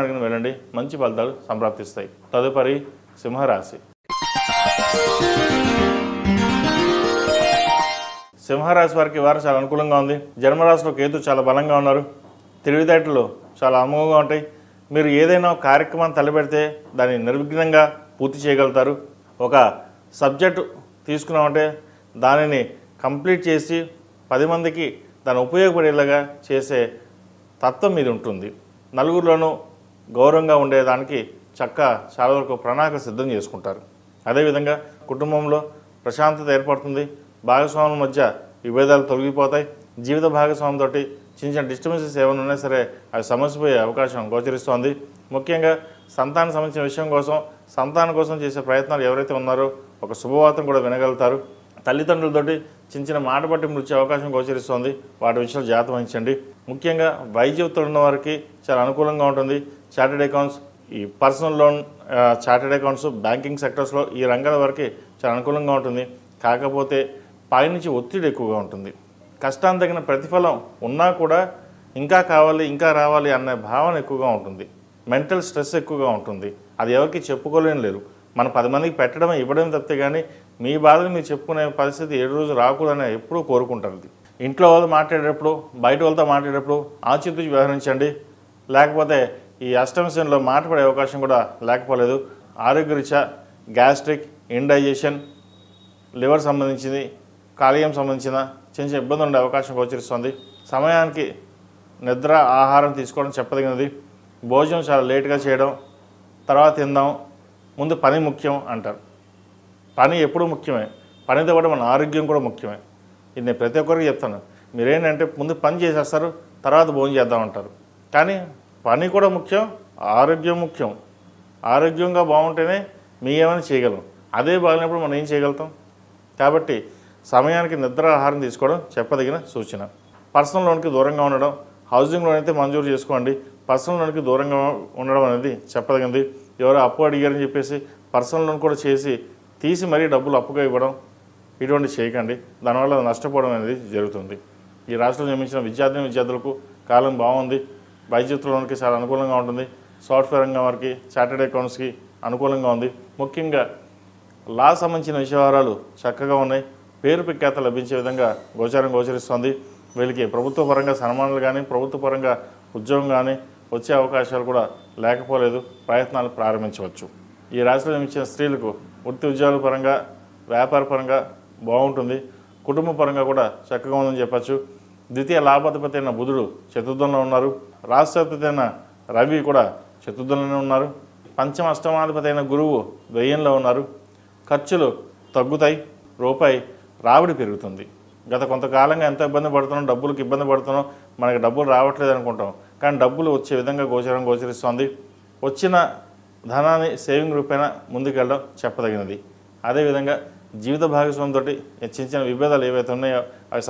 అడిగిన వెళ్ళండి మంచి ఫలితాలు సంప్రాప్తిస్తాయి. తదుపరి సింహరాశి. సింహరాశి వారికి వారు చాలా అనుకూలంగా ఉంది. జన్మరాశిలో కేతు చాలా బలంగా ఉన్నారు. తెలివితేటలు చాలా అమోఘంగా ఉంటాయి. మీరు ఏదైనా కార్యక్రమాన్ని తలపెడితే దాన్ని నిర్విఘ్నంగా పూర్తి చేయగలుగుతారు. ఒక సబ్జెక్టు తీసుకున్నామంటే దానిని కంప్లీట్ చేసి 10 మందికి దాన్ని ఉపయోగపడేలాగా చేసే తత్వం మీద ఉంటుంది. నలుగురిలోనూ గౌరవంగా ఉండేదానికి చాలా వరకు ప్రణాళిక సిద్ధం చేసుకుంటారు. అదేవిధంగా కుటుంబంలో ప్రశాంతత ఏర్పడుతుంది. భాగస్వాముల మధ్య విభేదాలు తొలగిపోతాయి. జీవిత భాగస్వామితో చిన్న డిస్టర్బెన్సెస్ ఏమైనా ఉన్నా సరే అవి సమస్యపోయే అవకాశం గోచరిస్తోంది. ముఖ్యంగా సంతానం సంబంధించిన విషయం కోసం సంతానం కోసం చేసే ప్రయత్నాలు ఎవరైతే ఉన్నారో ఒక శుభవార్తను కూడా వినగలుగుతారు. తల్లిదండ్రులతోటి చిన్న మాట పట్టి వచ్చే అవకాశం గోచరిస్తోంది. వాటి విషయాలు జాగ్రత్త వహించండి. ముఖ్యంగా వైద్యులతో ఉన్న వారికి చాలా అనుకూలంగా ఉంటుంది. చార్టెడ్ అకౌంట్స్, ఈ personal loan, chartered accounts, banking సెక్టర్స్లో ఈ రంగాల వరకు చాలా అనుకూలంగా ఉంటుంది. కాకపోతే పైనుంచి ఒత్తిడి ఎక్కువగా ఉంటుంది. కష్టానికి తగిన ప్రతిఫలం ఉన్నా కూడా ఇంకా కావాలి ఇంకా రావాలి అనే భావన ఎక్కువగా ఉంటుంది. మెంటల్ స్ట్రెస్ ఎక్కువగా ఉంటుంది. అది ఎవరికి చెప్పుకోలేని లేరు. మన 10 మందికి పెట్టడమే ఇవ్వడం తప్పితే కానీ మీ బాధను మీరు చెప్పుకునే పరిస్థితి 7 రోజులు రాకూడదని ఎప్పుడూ కోరుకుంటారు. ఇది ఇంట్లో వాళ్ళు మాట్లాడేటప్పుడు బయట వాళ్ళతో మాట్లాడేటప్పుడు ఆచితూచి వ్యవహరించండి. లేకపోతే ఈ అష్టమశనిలో మాట్లాడే అవకాశం కూడా లేకపోలేదు. ఆరోగ్యరీత్యా గ్యాస్ట్రిక్, ఇండైజెషన్, లివర్ సంబంధించింది, కాలేయం సంబంధించిన చిన్న ఇబ్బందులు ఉండే అవకాశం గోచరిస్తుంది. సమయానికి నిద్ర, ఆహారం తీసుకోవడం చెప్పదగినది. భోజనం చాలా లేట్గా చేయడం, తర్వాత తిందాం, ముందు పని ముఖ్యం అంటారు. పని ఎప్పుడూ ముఖ్యమే. పనితో పాటు మన ఆరోగ్యం కూడా ముఖ్యమే. ఇది నేను ప్రతి ఒక్కరికి చెప్తాను. మీరేంటంటే ముందు పని చేసేస్తారు, తర్వాత భోజనం చేద్దామంటారు. కానీ పని కూడా ముఖ్యం, ఆరోగ్యం ముఖ్యం. ఆరోగ్యంగా బాగుంటేనే మీ ఏమైనా చేయగలం. అదే బాగాలేనప్పుడు మనం ఏం చేయగలుగుతాం? కాబట్టి సమయానికి నిద్ర, ఆహారం తీసుకోవడం చెప్పదగిన సూచన. పర్సనల్ లోన్కి దూరంగా ఉండడం, హౌసింగ్ లోన్ అయితే మంజూరు చేసుకోండి. పర్సనల్ లోన్కి దూరంగా ఉండడం అనేది చెప్పదగినది. ఎవరో అప్పు అడిగారని చెప్పేసి పర్సనల్ లోన్ కూడా చేసి తీసి మరీ డబ్బులు అప్పుగా ఇవ్వడం ఇటువంటి చేయకండి. దానివల్ల నష్టపోవడం అనేది జరుగుతుంది. ఈ రాష్ట్రంలో జన్మించిన విద్యార్థులకు కాలం బాగుంది. వైద్యులకి చాలా అనుకూలంగా ఉంటుంది. సాఫ్ట్వేర్ రంగం వారికి, చార్టెడ్ అకౌంట్స్కి అనుకూలంగా ఉంది. ముఖ్యంగా లా సంబంధించిన విషయాలు చక్కగా ఉన్నాయి. పేరు ప్రఖ్యాత లభించే విధంగా గోచరిస్తోంది. వీళ్ళకి ప్రభుత్వ పరంగా సన్మానాలు కానీ, ప్రభుత్వ పరంగా ఉద్యోగం కానీ వచ్చే అవకాశాలు కూడా లేకపోలేదు. ప్రయత్నాలు ప్రారంభించవచ్చు. ఈ రాశిలో జన్మించిన స్త్రీలకు వృత్తి ఉద్యోగాల పరంగా, వ్యాపార పరంగా బాగుంటుంది. కుటుంబ పరంగా కూడా చక్కగా ఉందని చెప్పచ్చు. ద్వితీయ లాభాధిపతి అయిన బుధుడు చతుర్థంలో ఉన్నారు. రాష్ట్రాధిపతి అయిన రవి కూడా చతుర్థంలోనే ఉన్నారు. పంచమ అష్టమాధిపతి అయిన గురువు వ్యయంలో ఉన్నారు. ఖర్చులు తగ్గుతాయి. రూపాయి రాబడి పెరుగుతుంది. గత కొంతకాలంగా ఎంత ఇబ్బంది పడుతున్నాం, డబ్బులకు ఇబ్బంది పడుతున్నాం, మనకి డబ్బులు రావట్లేదు అనుకుంటాం. కానీ డబ్బులు వచ్చే విధంగా గోచరిస్తోంది. వచ్చిన ధనాన్ని సేవింగ్ రూపేణ ముందుకెళ్ళడం చెప్పదగినది. అదేవిధంగా జీవిత భాగస్వామితో చిన్న విభేదాలు ఏవైతే ఉన్నాయో అవి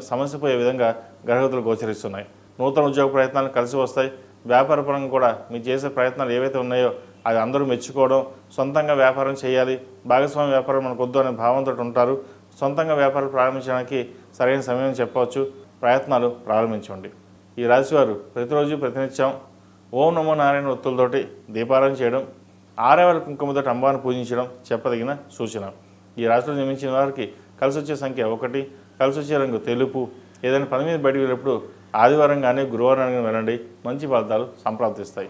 సమస్యపోయే విధంగా గ్రహగతులు గోచరిస్తున్నాయి. నూతన ఉద్యోగ ప్రయత్నాలు కలిసి వస్తాయి. వ్యాపార పరంగా కూడా మీరు చేసే ప్రయత్నాలు ఏవైతే ఉన్నాయో అవి అందరూ మెచ్చుకోవడం, సొంతంగా వ్యాపారం చేయాలి, భాగస్వామి వ్యాపారం మనకు వద్దు అనే భావంతో ఉంటారు. సొంతంగా వ్యాపారం ప్రారంభించడానికి సరైన సమయం చెప్పవచ్చు. ప్రయత్నాలు ప్రారంభించండి. ఈ రాశివారు ప్రతిరోజు ప్రతినిత్యం ఓం నమో నారాయణ ఒత్తులతోటి దీపారాధన చేయడం, ఆరేవల కుంకుమతోటి అంబాన్ని పూజించడం చెప్పదగిన సూచన. ఈ రాశిలో జన్మించిన వారికి కలిసి వచ్చే సంఖ్య 1, కలిసి వచ్చే రంగు తెలుపు. ఏదైనా పని మీద బయటకు వెళ్ళినప్పుడు ఆదివారం కానీ గురువారం కానీ వెళ్ళండి. మంచి ఫలితాలు సంప్రాప్తిస్తాయి.